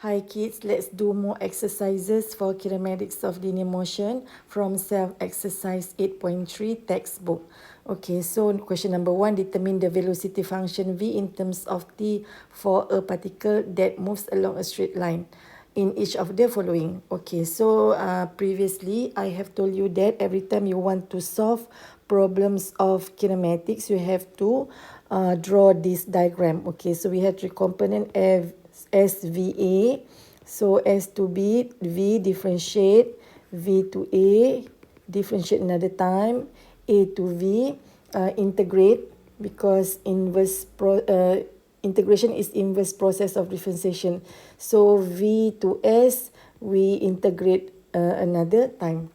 Hi kids, let's do more exercises for kinematics of linear motion from self-exercise 8.3 textbook. Okay, so question number 1, determine the velocity function v in terms of t for a particle that moves along a straight line in each of the following. Okay, so previously I have told you that every time you want to solve problems of kinematics, you have to draw this diagram. Okay, so we have three components SVA. So S to B, V differentiate, V to A, differentiate another time, A to V, integrate, because integration is inverse process of differentiation. So V to S, we integrate another time.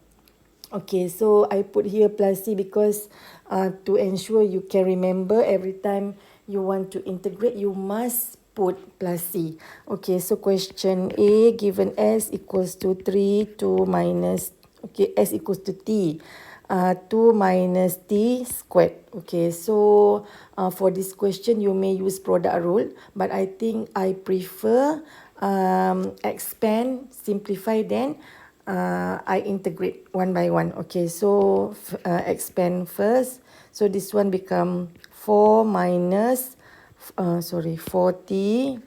Okay, so I put here plus C because to ensure you can remember every time you want to integrate, you must put plus C. Okay, so question A, given S equals to 3, 2 minus, okay, S equals to T. 2 minus T squared. Okay, so for this question, you may use product rule, but I think I prefer expand, simplify, then I integrate one by one. Okay, so expand first. So this one become 4 minus, 40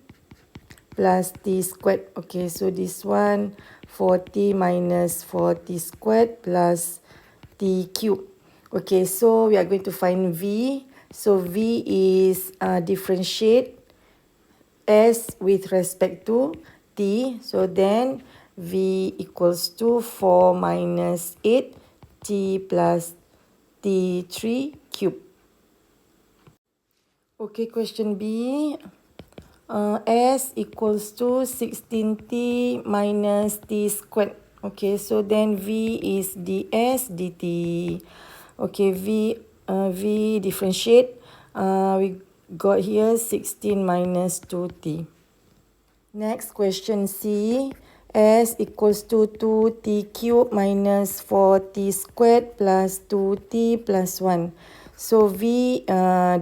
plus t squared. Okay, so this one 40 minus 40 squared plus t cube. Okay, so we are going to find v. So v is differentiate s with respect to t. So then v equals to 4 minus 8 t plus t3 cube. Okay, question B. S equals to 16t minus t squared. Okay, so then v is ds dt. Okay, v differentiate. We got here 16 minus 2t. Next question C. S equals to 2t cube minus 4t squared plus 2t plus 1. So v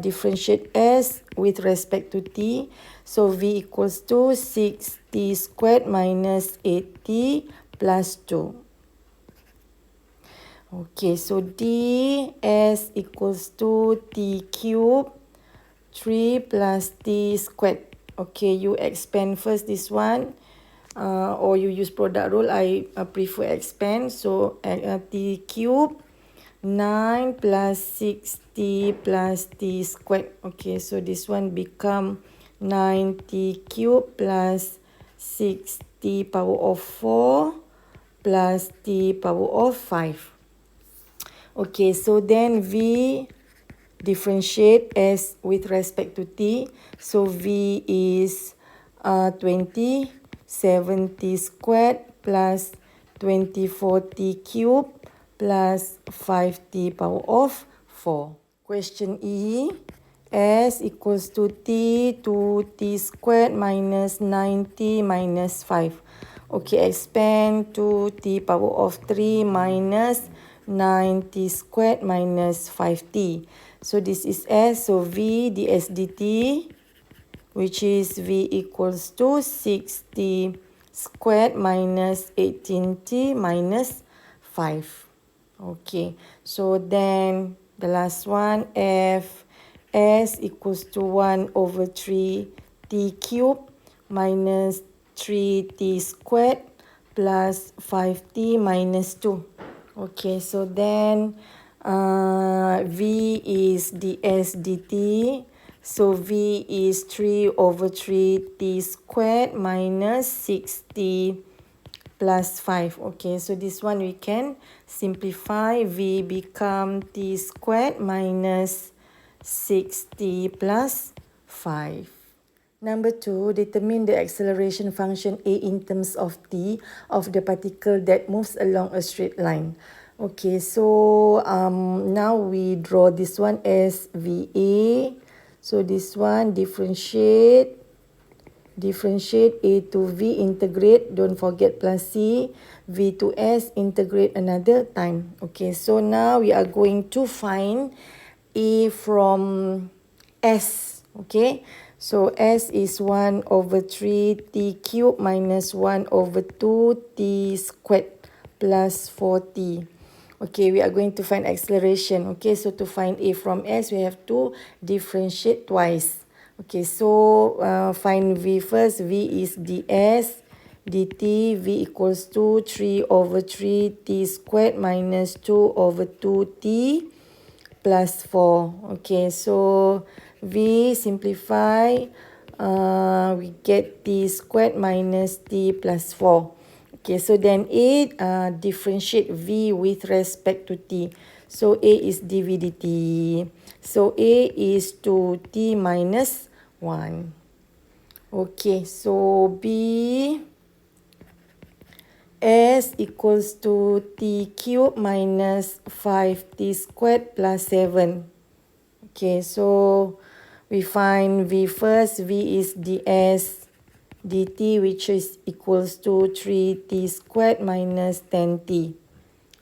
differentiate S with respect to t. So v equals to 6t squared minus 8t plus 2. Okay, so D S equals to t cube 3 plus t squared. Okay, you expand first this one, or you use product rule. I prefer expand. So t cube 9 plus 6t plus t squared. Okay, so this one become 9t cube plus 6t power of 4 plus t power of 5. Okay, so then v differentiate S with respect to t. So v is 20, 70 squared plus 24t cube plus 5t power of 4. Question E. S equals to t 2t squared minus 9t minus 5. Okay, expand 2t power of 3 minus 9t squared minus 5t. So this is S. So v ds dt, which is v equals to 6t squared minus 18t minus 5. Okay, so then the last one, F S equals to 1 over 3t cube minus 3t squared plus 5t minus 2. Okay, so then v is ds dt. So v is 3 over 3t squared minus 6t plus 5. Okay, so this one we can simplify. V become t squared minus 6t plus 5. Number 2, determine the acceleration function A in terms of t of the particle that moves along a straight line. Okay, so now we draw this one as VA. So this one differentiate A to V, integrate, don't forget plus C, V to S, integrate another time. Okay, so now we are going to find A from S. Okay, so S is 1 over 3 t cubed minus 1 over 2 t squared plus 4t. Okay, we are going to find acceleration. Okay, so to find A from S, we have to differentiate twice. Okay, so find V first. V is ds dt. V equals to 3 over 3 t squared minus 2 over 2t plus 4. Okay, so V simplify, we get t squared minus t plus 4. Okay, so then A, differentiate V with respect to t. So A is dv dt. So A is 2t minus 1. Okay, so B, S equals to t cubed minus 5t squared plus 7. Okay, so we find V first. V is ds dt, which is equals to 3t squared minus 10t.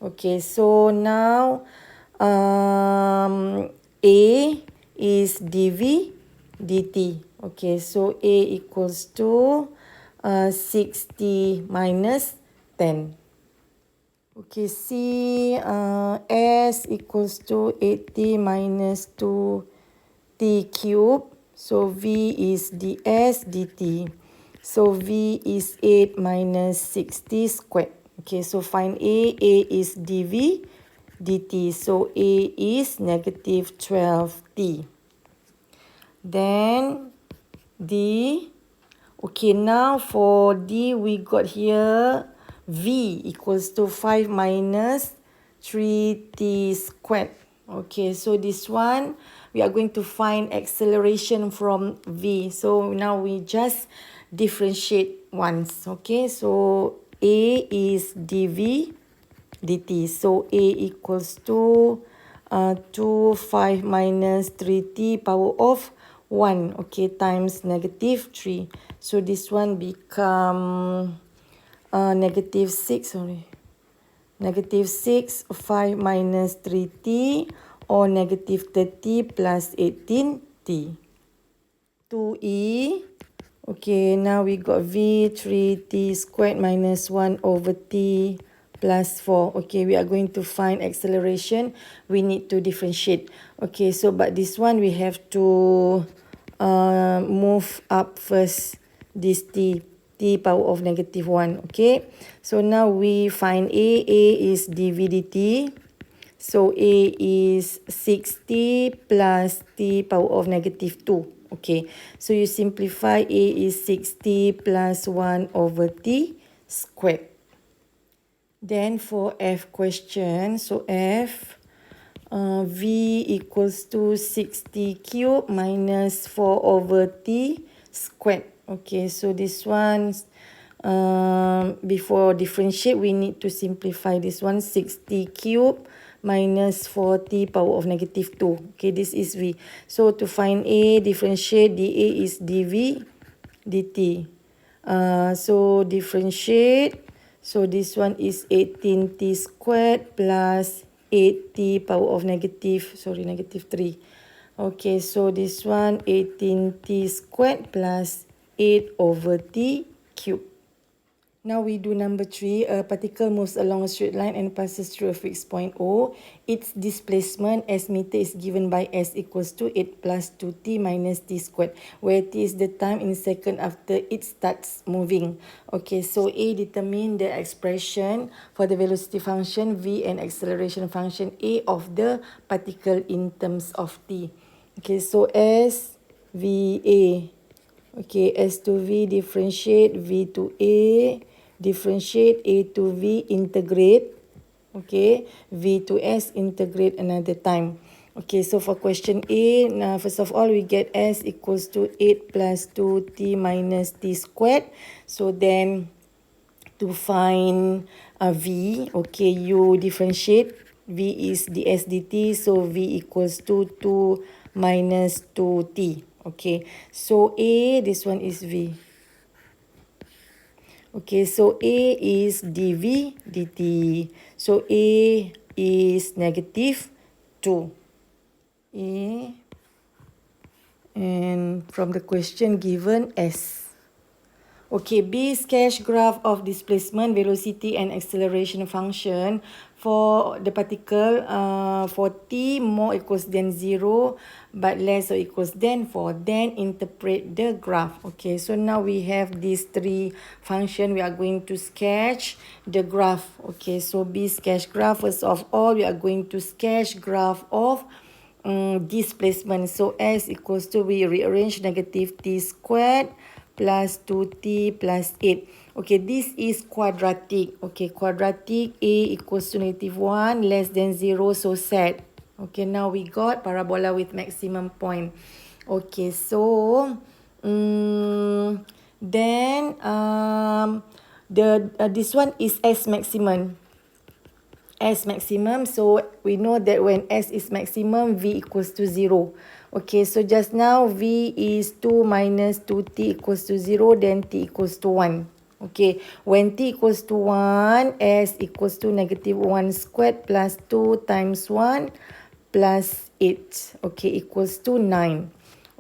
Okay, so now A is dv dt. Okay, so A equals to 6t minus 10. Okay, C, S equals to 8t minus 2t cubed. So V is ds dt. So V is 8 minus 6t squared. Okay, so find A. A is dv dt. So A is negative 12t. Then D. Okay, now for D, we got here V equals to 5 minus 3t squared. Okay, so this one, we are going to find acceleration from V. So now we just differentiate once. Okay, so A is dv dt. So A equals to 2, 5 minus 3t power of 1. Okay, times negative 3. So this one become negative 6, sorry. Negative 6, 5 minus 3t, or negative 30 plus 18t. 2e. Okay, now we got V, 3t squared minus 1 over t plus 4. Okay, we are going to find acceleration. We need to differentiate. Okay, so but this one we have to move up first, this t power of negative 1. Okay, so now we find A. A is dv dt. So A is 60 plus t power of negative 2. Okay, so you simplify. A is 60 plus 1 over t squared. Then for F question, so F, V equals to 60 cubed minus 4 over t squared. Okay, so this one, before differentiate, we need to simplify this one. 60 cubed minus 40 power of negative 2. Okay, this is V. So to find A, differentiate. dA is dv dt. So differentiate. So this one is 18t squared plus 8t power of negative 3. Okay, so this one 18t squared plus 8 over t cubed. Now we do number 3. A particle moves along a straight line and passes through a fixed point O. Its displacement as meter is given by S equals to 8 plus 2t minus t squared, where t is the time in second after it starts moving. Okay, so A, determine the expression for the velocity function V and acceleration function A of the particle in terms of t. Okay, so S, V, A. Okay, S to V, differentiate. V to A, differentiate. A to V, integrate. Okay, V to S, integrate another time. Okay, so for question A, now first of all, we get S equals to 8 plus 2t minus t squared. So then, to find V, okay, you differentiate. V is ds dt, so V equals to 2 minus 2t. Okay, so A, this one is V. Okay, so A is dv dt. So A is negative 2. A and from the question given S. Okay, B, sketch graph of displacement, velocity and acceleration function for the particle for t more equals than 0 but less or equals than 4. Then interpret the graph. Okay, so now we have these three functions. We are going to sketch the graph. Okay, so B, sketch graph. First of all, we are going to sketch graph of displacement. So S equals to, we rearrange negative t squared plus 2t plus 8. Okay, this is quadratic. Okay, quadratic, A equals to -1, less than 0, so set. Okay, now we got parabola with maximum point. Okay, so then this one is S maximum. S maximum, so we know that when S is maximum, V equals to 0. Okay, so just now V is 2 minus 2t equals to 0, then t equals to 1. Okay, when t equals to 1, S equals to -1 squared plus 2 times 1 plus 8. Okay, equals to 9.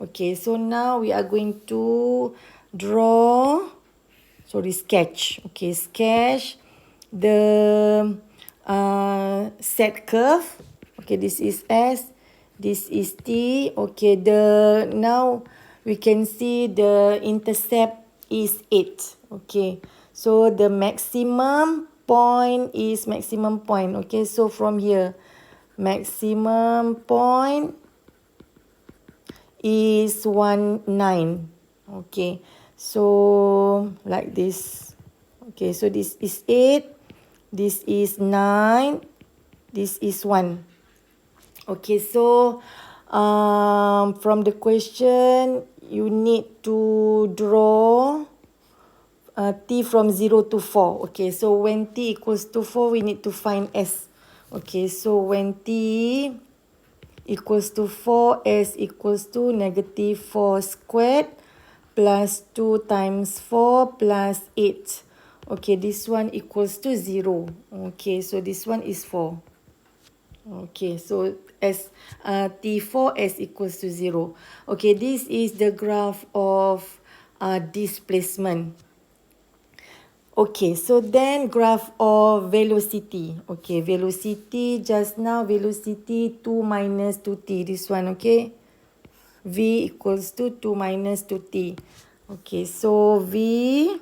Okay, so now we are going to sketch. Okay, sketch the set curve. Okay, this is S, this is T. Okay, now we can see the intercept is 8. Okay, so the maximum point is maximum point. Okay, so from here, maximum point is 1, 9. Okay, so like this. Okay, so this is 8, this is 9, this is 1. Okay, so from the question, you need to draw t from 0 to 4. Okay, so when t equals to 4, we need to find S. Okay, so when t equals to 4, S equals to -4 squared plus 2 times 4 plus 8. Okay, this one equals to 0. Okay, so this one is 4. Okay, so T4, S equals to 0. Okay, this is the graph of displacement. Okay, so then graph of velocity. Okay, velocity, just now velocity 2 minus 2t. This one, okay. V equals to 2 minus 2t. Okay, so V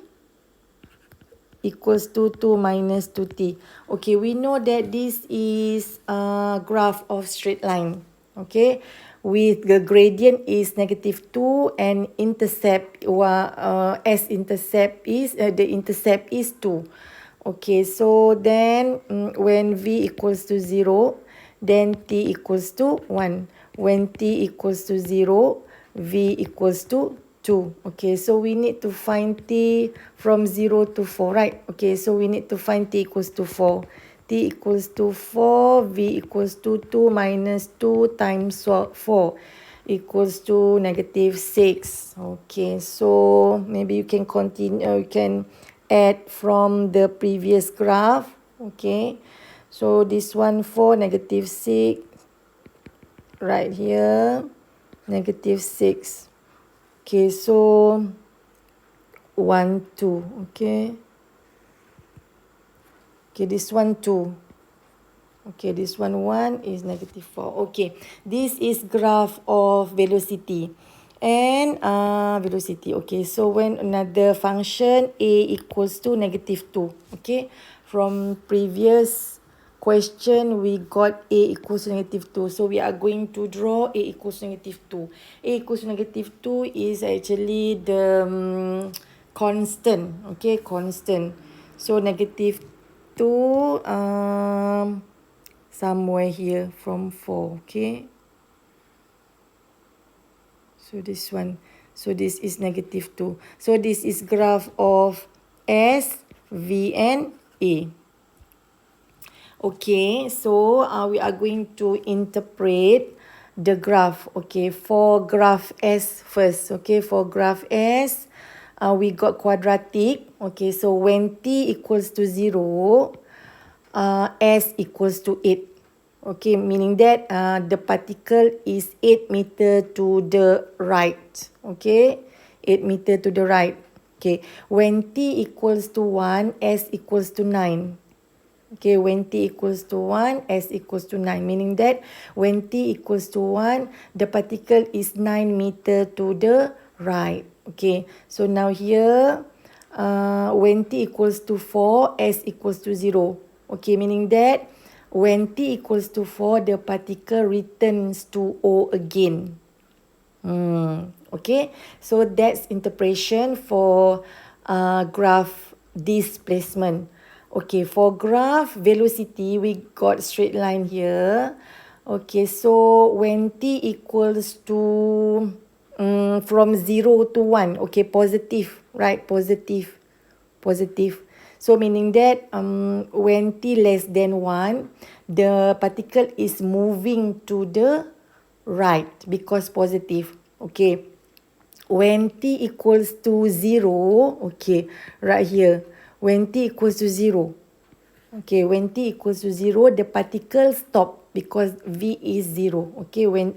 equals to 2 minus 2t. Okay, we know that this is a graph of straight line. Okay, with the gradient is -2 and intercept, S-intercept is, the intercept is 2. Okay, so then when V equals to 0, then T equals to 1. When T equals to 0, V equals to 2. Okay, so we need to find T from 0 to 4, right? Okay, so we need to find T equals to 4. T equals to 4, V equals to 2 minus 2 times 4 equals to -6. Okay, so maybe you can continue, you can add from the previous graph. Okay, so this one 4, -6, right here, -6. Okay, so 1, 2. Okay. Okay, this one 2. Okay, this one 1 is -4. Okay, this is graph of velocity. And velocity. Okay, so when another function A equals to -2. Okay, from previous question, we got A equals to -2. So we are going to draw A equals to -2. A equals to -2 is actually the constant. Okay, constant. So -2 somewhere here from 4. Okay, so this one, so this is -2. So this is graph of S, V and A. Okay, so we are going to interpret the graph. Okay, for graph S first. Okay, for graph S, we got quadratic. Okay, so when T equals to 0, S equals to 8. Okay, meaning that the particle is 8 meter to the right. Okay, 8 meter to the right. Okay, when t equals to 1, s equals to 9. Okay, when t equals to 1, s equals to 9. Meaning that when t equals to 1, the particle is 9 meter to the right. Okay, so now here, when t equals to 4, s equals to 0. Okay, meaning that when t equals to 4, the particle returns to O again. Okay, so that's interpretation for graph displacement. Okay, for graph velocity, we got straight line here. Okay, so when t equals to from 0 to 1, okay, positive, right? Positive. So meaning that when t less than 1, the particle is moving to the right because positive. Okay. When t equals to 0, okay, right here. When t equals to 0, okay, when t equals to 0, the particle stop because v is 0. Okay, when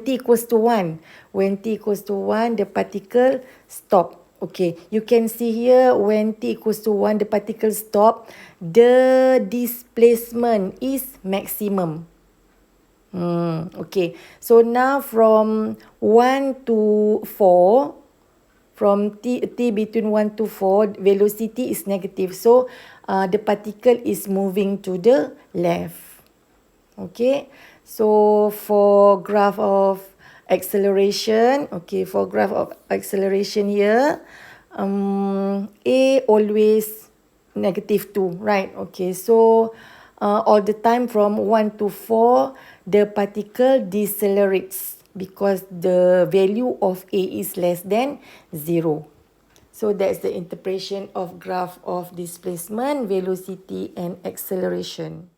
t equals to 1, when t equals to 1, the particle stop. Okay, you can see here when t equals to 1, the particle stop, the displacement is maximum. Okay, so now from 1 to 4, from t between 1 to 4, velocity is negative. So the particle is moving to the left. Okay, so for graph of acceleration, okay, for graph of acceleration here, A always -2, right? Okay, so all the time from 1 to 4, the particle decelerates because the value of A is less than 0. So that's the interpretation of graph of displacement, velocity and acceleration.